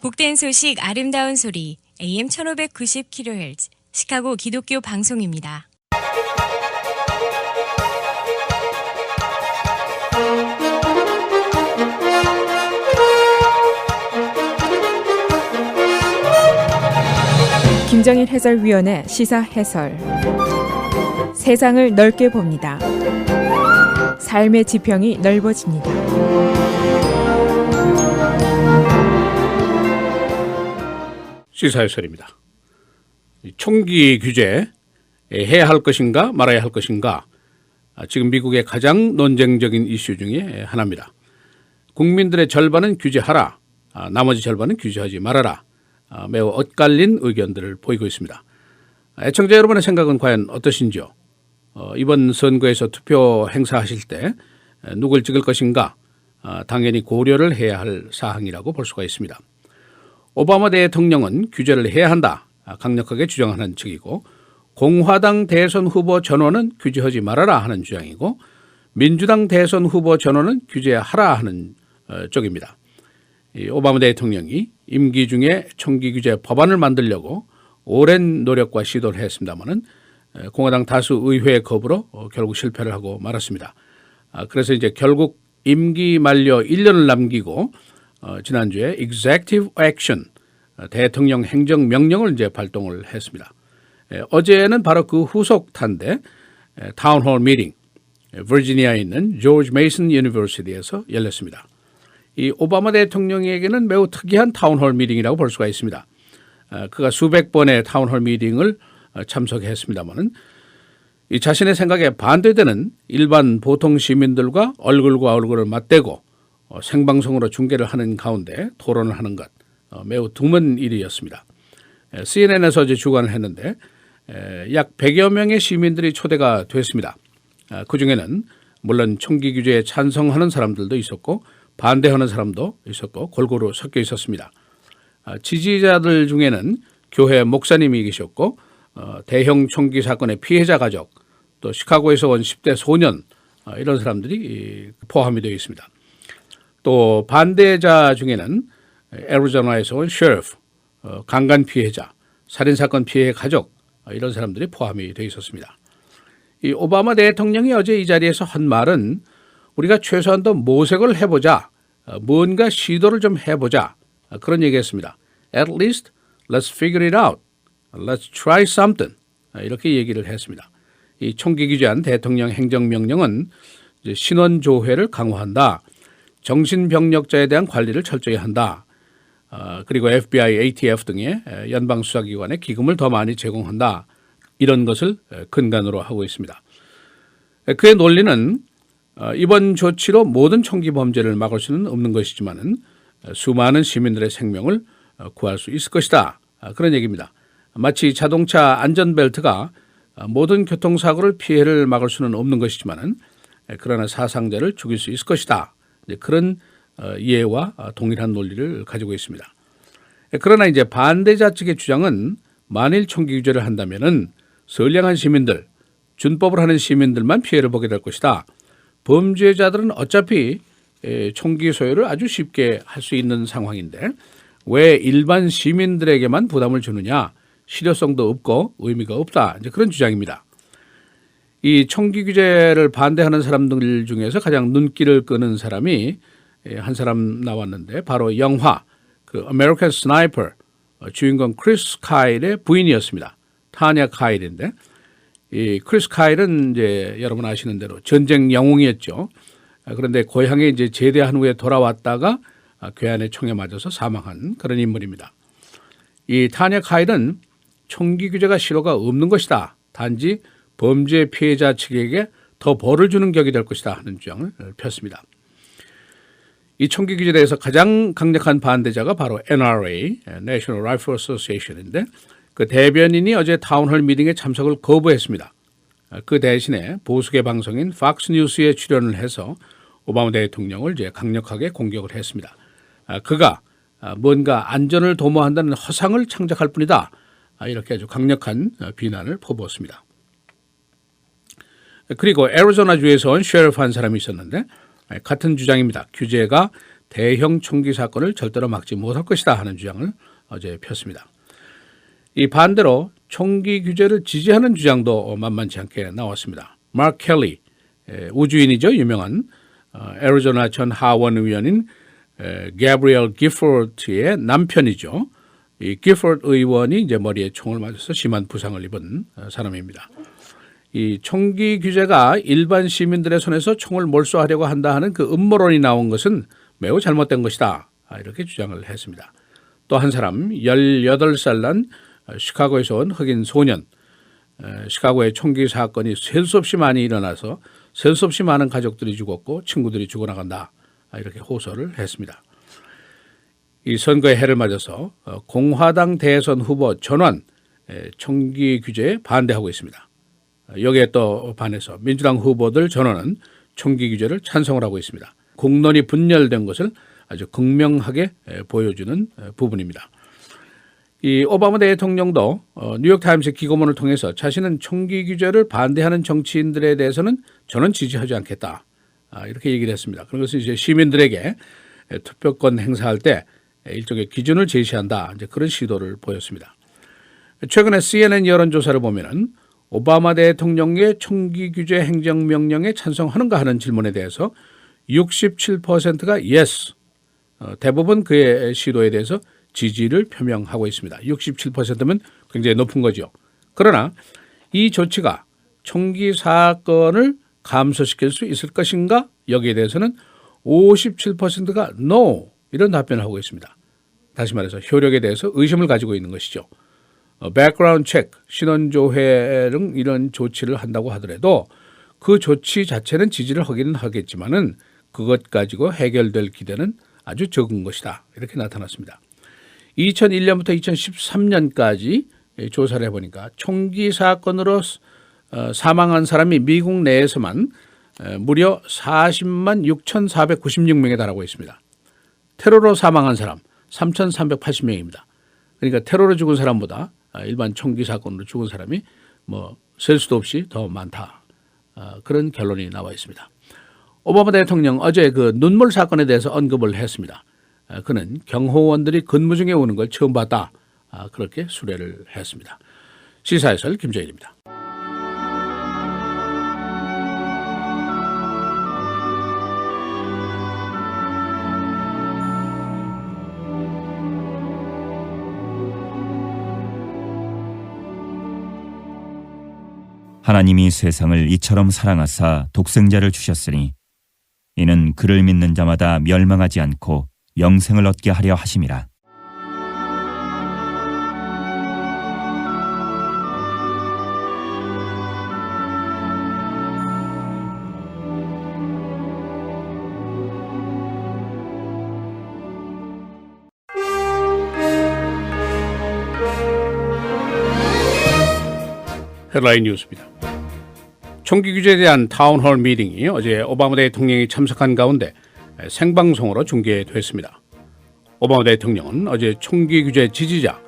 복된 소식 아름다운 소리 AM 1590kHz 시카고 기독교 방송입니다. 김정일 해설위원의 시사 해설. 세상을 넓게 봅니다. 삶의 지평이 넓어집니다. 시사 해설입니다. 총기 규제 해야 할 것인가 말아야 할 것인가, 지금 미국의 가장 논쟁적인 이슈 중에 하나입니다. 국민들의 절반은 규제하라, 나머지 절반은 규제하지 말아라, 매우 엇갈린 의견들을 보이고 있습니다. 애청자 여러분의 생각은 과연 어떠신지요? 이번 선거에서 투표 행사하실 때 누굴 찍을 것인가, 당연히 고려를 해야 할 사항이라고 볼 수가 있습니다. 오바마 대통령은 규제를 해야 한다, 강력하게 주장하는 측이고, 공화당 대선 후보 전원은 규제하지 말아라 하는 주장이고, 민주당 대선 후보 전원은 규제하라 하는 쪽입니다. 이 오바마 대통령이 임기 중에 총기 규제 법안을 만들려고 오랜 노력과 시도를 했습니다마는 공화당 다수 의회 거부로 결국 실패를 하고 말았습니다. 그래서 이제 결국 임기 만료 1년을 남기고 지난주에 Executive Action, 대통령 행정명령을 이제 발동을 했습니다. 어제는 바로 그 후속탄데 타운홀 미팅, 버지니아에 있는 조지 메이슨 유니버시티에서 열렸습니다. 이 오바마 대통령에게는 매우 특이한 타운홀 미팅이라고 볼 수가 있습니다. 그가 수백 번의 타운홀 미팅을 참석했습니다마는 이 자신의 생각에 반대되는 일반 보통 시민들과 얼굴과 얼굴을 맞대고 생방송으로 중계를 하는 가운데 토론을 하는 것, 매우 드문 일이었습니다. CNN에서 어제 주관을 했는데 약 100여 명의 시민들이 초대가 됐습니다. 그중에는 물론 총기 규제에 찬성하는 사람들도 있었고 반대하는 사람도 있었고 골고루 섞여 있었습니다. 지지자들 중에는 교회 목사님이 계셨고 대형 총기 사건의 피해자 가족, 또 시카고에서 온 10대 소년, 이런 사람들이 포함이 되어 있습니다. 또 반대자 중에는 애리조나에서 온 셰리프, 강간 피해자, 살인사건 피해 가족, 이런 사람들이 포함이 되어 있었습니다. 이 오바마 대통령이 어제 이 자리에서 한 말은 우리가 최소한 더 모색을 해보자, 뭔가 시도를 좀 해보자, 그런 얘기했습니다. At least let's figure it out, let's try something, 이렇게 얘기를 했습니다. 이 총기 규제한 대통령 행정명령은 이제 신원조회를 강화한다, 정신병력자에 대한 관리를 철저히 한다, 그리고 FBI, ATF 등의 연방수사기관에 기금을 더 많이 제공한다, 이런 것을 근간으로 하고 있습니다. 그의 논리는 이번 조치로 모든 총기 범죄를 막을 수는 없는 것이지만은 수많은 시민들의 생명을 구할 수 있을 것이다, 그런 얘기입니다. 마치 자동차 안전벨트가 모든 교통사고를 피해를 막을 수는 없는 것이지만은 그러나 사상자를 죽일 수 있을 것이다, 그런 이해와 동일한 논리를 가지고 있습니다. 그러나 이제 반대자 측의 주장은 만일 총기 규제를 한다면은 선량한 시민들, 준법을 하는 시민들만 피해를 보게 될 것이다. 범죄자들은 어차피 총기 소유를 아주 쉽게 할 수 있는 상황인데 왜 일반 시민들에게만 부담을 주느냐, 실효성도 없고 의미가 없다, 이제 그런 주장입니다. 이 총기 규제를 반대하는 사람들 중에서 가장 눈길을 끄는 사람이 한 사람 나왔는데 바로 영화 그 아메리칸 스나이퍼 주인공 크리스 카일의 부인이었습니다. 타냐 카일인데 이 크리스 카일은 이제 여러분 아시는 대로 전쟁 영웅이었죠. 그런데 고향에 이제 제대한 후에 돌아왔다가 괴한의 총에 맞아서 사망한 그런 인물입니다. 이 타냐 카일은 총기 규제가 실효가 없는 것이다, 단지 범죄 피해자 측에게 더 벌을 주는 격이 될 것이다 하는 주장을 폈습니다. 이 총기 규제에 대해서 가장 강력한 반대자가 바로 NRA, National Rifle Association인데 그 대변인이 어제 타운홀 미팅에 참석을 거부했습니다. 그 대신에 보수계 방송인 팍스뉴스에 출연을 해서 오바마 대통령을 이제 강력하게 공격을 했습니다. 그가 뭔가 안전을 도모한다는 허상을 창작할 뿐이다, 이렇게 아주 강력한 비난을 퍼부었습니다. 그리고 애리조나주에서 온 셰리프 한 사람이 있었는데 같은 주장입니다. 규제가 대형 총기 사건을 절대로 막지 못할 것이다 하는 주장을 어제 폈습니다. 이 반대로 총기 규제를 지지하는 주장도 만만치 않게 나왔습니다. 마크 켈리, 우주인이죠. 유명한 애리조나 전 하원 의원인 게브리엘 기포트의 남편이죠. 이 기포트 의원이 이제 머리에 총을 맞아서 심한 부상을 입은 사람입니다. 이 총기 규제가 일반 시민들의 손에서 총을 몰수하려고 한다 하는 그 음모론이 나온 것은 매우 잘못된 것이다. 이렇게 주장을 했습니다. 또 한 사람 18살 난 시카고에서 온 흑인 소년, 시카고의 총기 사건이 셀 수 없이 많이 일어나서 셀 수 없이 많은 가족들이 죽었고 친구들이 죽어나간다. 이렇게 호소를 했습니다. 이 선거의 해를 맞아서 공화당 대선 후보 전원 총기 규제에 반대하고 있습니다. 여기에 또 반해서 민주당 후보들 전원은 총기 규제를 찬성을 하고 있습니다. 공론이 분열된 것을 아주 극명하게 보여주는 부분입니다. 이 오바마 대통령도 뉴욕타임스 기고문을 통해서 자신은 총기 규제를 반대하는 정치인들에 대해서는 저는 지지하지 않겠다. 이렇게 얘기를 했습니다. 그런 것은 이제 시민들에게 투표권 행사할 때 일종의 기준을 제시한다. 이제 그런 시도를 보였습니다. 최근에 CNN 여론조사를 보면은 오바마 대통령의 총기 규제 행정명령에 찬성하는가 하는 질문에 대해서 67%가 yes, 대부분 그의 시도에 대해서 지지를 표명하고 있습니다. 67%면 굉장히 높은 거죠. 그러나 이 조치가 총기 사건을 감소시킬 수 있을 것인가? 여기에 대해서는 57%가 no, 이런 답변을 하고 있습니다. 다시 말해서 효력에 대해서 의심을 가지고 있는 것이죠. 백그라운드 체크, 신원조회 등 이런 조치를 한다고 하더라도 그 조치 자체는 지지를 하기는 하겠지만은 그것 가지고 해결될 기대는 아주 적은 것이다. 이렇게 나타났습니다. 2001년부터 2013년까지 조사를 해보니까 총기 사건으로 사망한 사람이 미국 내에서만 무려 40만 6,496명에 달하고 있습니다. 테러로 사망한 사람 3,380명입니다. 그러니까 테러로 죽은 사람보다 일반 총기 사건으로 죽은 사람이 셀 수도 없이 더 많다. 그런 결론이 나와 있습니다. 오바마 대통령 어제 그 눈물 사건에 대해서 언급을 했습니다. 그는 경호원들이 근무 중에 오는 걸 처음 봤다. 그렇게 수례를 했습니다. 시사해설 김정일입니다. 하나님이 세상을 이처럼 사랑하사 독생자를 주셨으니 이는 그를 믿는 자마다 멸망하지 않고 영생을 얻게 하려 하심이라. 헤드라인 뉴스입니다. 총기 규제에 대한 타운홀 미팅이 어제 오바마 대통령이 참석한 가운데 생방송으로 중계됐습니다. 오바마 대통령은 어제 총기 규제 지지자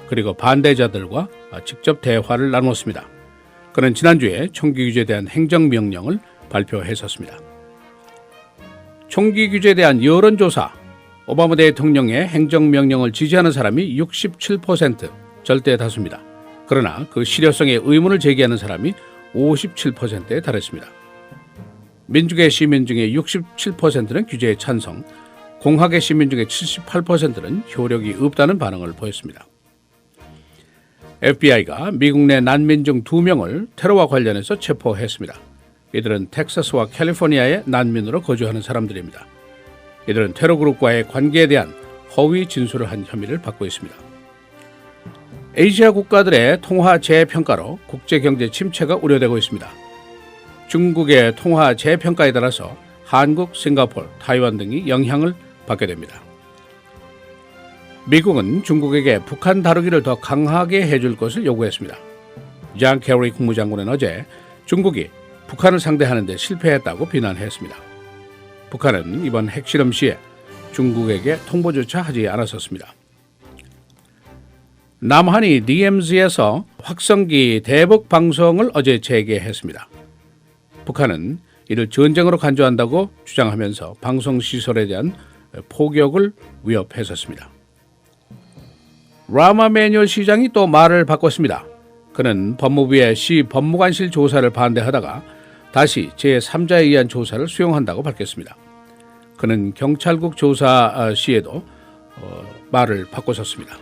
그리고 반대자들과 직접 대화를 나눴습니다. 그는 지난주에 총기 규제에 대한 행정명령을 발표했었습니다. 총기 규제에 대한 여론조사, 오바마 대통령의 행정명령을 지지하는 사람이 67%, 절대 다수입니다. 그러나 그 실효성에 의문을 제기하는 사람이 57%에 달했습니다. 민주계 시민 중에 67%는 규제에 찬성, 공화계 시민 중에 78%는 효력이 없다는 반응을 보였습니다. FBI가 미국 내 난민 중 2명을 테러와 관련해서 체포했습니다. 이들은 텍사스와 캘리포니아에 난민으로 거주하는 사람들입니다. 이들은 테러 그룹과의 관계에 대한 허위 진술을 한 혐의를 받고 있습니다. 아시아 국가들의 통화 재평가로 국제경제 침체가 우려되고 있습니다. 중국의 통화 재평가에 따라서 한국, 싱가포르, 타이완 등이 영향을 받게 됩니다. 미국은 중국에게 북한 다루기를 더 강하게 해줄 것을 요구했습니다. 존 케리 국무장관은 어제 중국이 북한을 상대하는 데 실패했다고 비난했습니다. 북한은 이번 핵실험 시에 중국에게 통보조차 하지 않았었습니다. 남한이 DMZ에서 확성기 대북 방송을 어제 재개했습니다. 북한은 이를 전쟁으로 간주한다고 주장하면서 방송시설에 대한 포격을 위협했었습니다. 라마 매뉴얼 시장이 또 말을 바꿨습니다. 그는 법무부의 시 법무관실 조사를 반대하다가 다시 제3자에 의한 조사를 수용한다고 밝혔습니다. 그는 경찰국 조사 시에도 말을 바꿔섰습니다.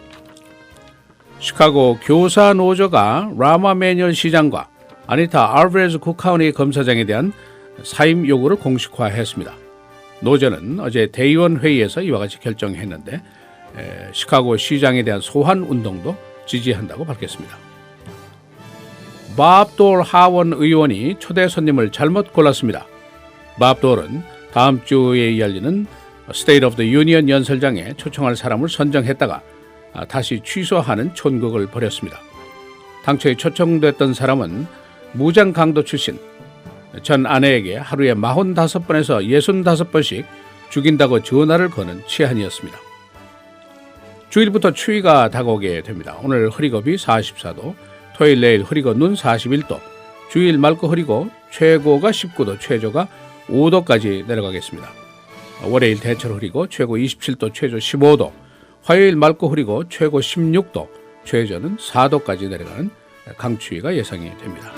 시카고 교사 노조가 라마 매뉴얼 시장과 아니타 알베르즈 국카운티 검사장에 대한 사임 요구를 공식화했습니다. 노조는 어제 대의원 회의에서 이와 같이 결정했는데 시카고 시장에 대한 소환 운동도 지지한다고 밝혔습니다. 밥 돌 하원 의원이 초대 손님을 잘못 골랐습니다. 밥 돌은 다음 주에 열리는 State of the Union 연설장에 초청할 사람을 선정했다가 다시 취소하는 촌극을 벌였습니다. 당초에 초청됐던 사람은 무장 강도 출신, 전 아내에게 하루에 45번에서 65번씩 죽인다고 전화를 거는 치안이었습니다. 주일부터 추위가 다가오게 됩니다. 오늘 흐리고 비 44도, 토요일 내일 흐리고 눈 41도, 주일 맑고 흐리고 최고가 19도, 최저가 5도까지 내려가겠습니다. 월요일 대체로 흐리고 최고 27도, 최저 15도, 화요일 맑고 흐리고 최고 16도, 최저는 4도까지 내려가는 강추위가 예상이 됩니다.